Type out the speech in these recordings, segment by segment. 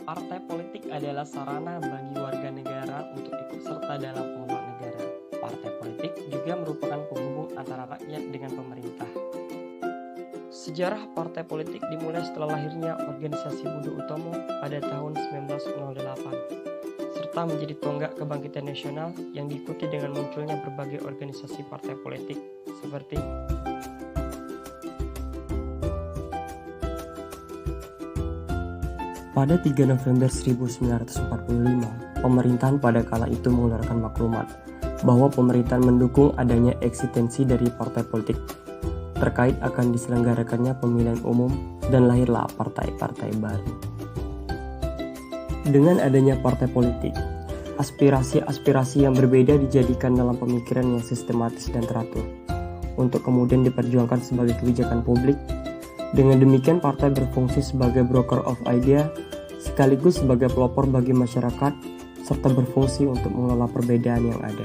Partai politik adalah sarana bagi warga negara untuk ikut serta dalam pengelolaan negara. Partai politik juga merupakan penghubung antara rakyat dengan pemerintah. Sejarah partai politik dimulai setelah lahirnya Organisasi Budi Utomo pada tahun 1908, serta menjadi tonggak kebangkitan nasional yang diikuti dengan munculnya berbagai organisasi partai politik seperti pada 3 November 1945, pemerintahan pada kala itu mengeluarkan maklumat bahwa pemerintahan mendukung adanya eksistensi dari partai politik terkait akan diselenggarakannya pemilihan umum dan lahirlah partai-partai baru. Dengan adanya partai politik, aspirasi-aspirasi yang berbeda dijadikan dalam pemikiran yang sistematis dan teratur untuk kemudian diperjuangkan sebagai kebijakan publik. Dengan demikian, partai berfungsi sebagai broker of idea, sekaligus sebagai pelopor bagi masyarakat, serta berfungsi untuk mengelola perbedaan yang ada.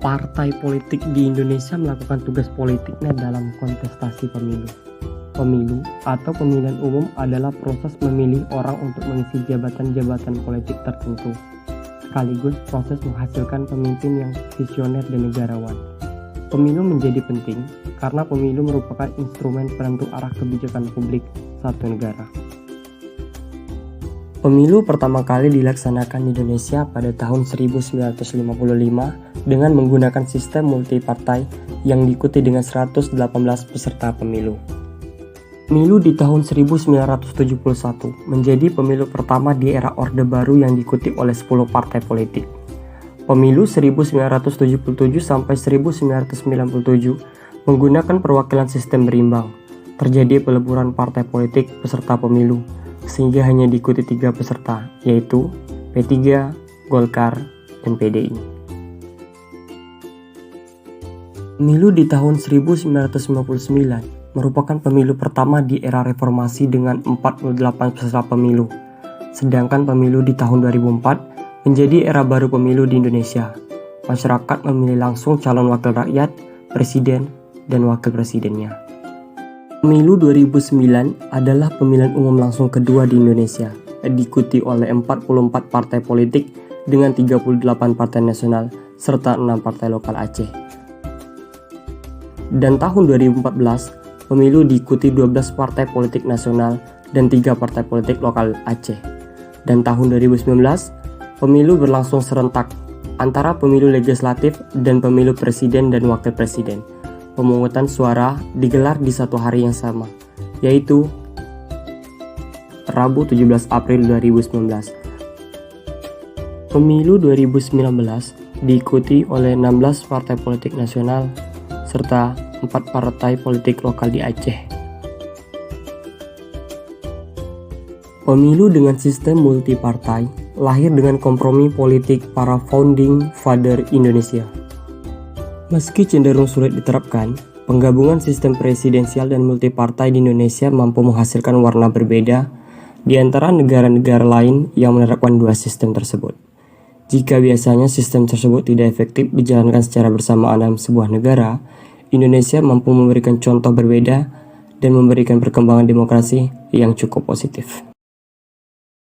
Partai politik di Indonesia melakukan tugas politiknya dalam kontestasi pemilu. Pemilu atau pemilihan umum adalah proses memilih orang untuk mengisi jabatan-jabatan politik tertentu, sekaligus proses menghasilkan pemimpin yang visioner dan negarawan. Pemilu menjadi penting karena pemilu merupakan instrumen penentu arah kebijakan publik satu negara. Pemilu pertama kali dilaksanakan di Indonesia pada tahun 1955 dengan menggunakan sistem multipartai yang diikuti dengan 118 peserta pemilu. Pemilu di tahun 1971 menjadi pemilu pertama di era Orde Baru yang diikuti oleh 10 partai politik. Pemilu 1977 sampai 1997 menggunakan perwakilan sistem berimbang. Terjadi peleburan partai politik peserta pemilu, sehingga hanya diikuti 3 peserta, yaitu P3, Golkar, dan PDI. Pemilu di tahun 1999 merupakan pemilu pertama di era reformasi dengan 48 peserta pemilu, sedangkan pemilu di tahun 2004 menjadi era baru pemilu di Indonesia. Masyarakat memilih langsung calon wakil rakyat, presiden, dan wakil presidennya. Pemilu 2009 adalah pemilihan umum langsung kedua di Indonesia, diikuti oleh 44 partai politik dengan 38 partai nasional serta 6 partai lokal Aceh. Dan tahun 2014, pemilu diikuti 12 partai politik nasional dan 3 partai politik lokal Aceh. Dan tahun 2019, pemilu berlangsung serentak antara pemilu legislatif dan pemilu presiden dan wakil presiden. Pemungutan suara digelar di satu hari yang sama, yaitu Rabu 17 April 2019. Pemilu 2019 diikuti oleh 16 partai politik nasional serta 4 partai politik lokal di Aceh. Pemilu dengan sistem multipartai lahir dengan kompromi politik para founding father Indonesia. Meski cenderung sulit diterapkan, penggabungan sistem presidensial dan multipartai di Indonesia mampu menghasilkan warna berbeda di antara negara-negara lain yang menerapkan dua sistem tersebut. Jika biasanya sistem tersebut tidak efektif dijalankan secara bersamaan dalam sebuah negara, Indonesia mampu memberikan contoh berbeda dan memberikan perkembangan demokrasi yang cukup positif.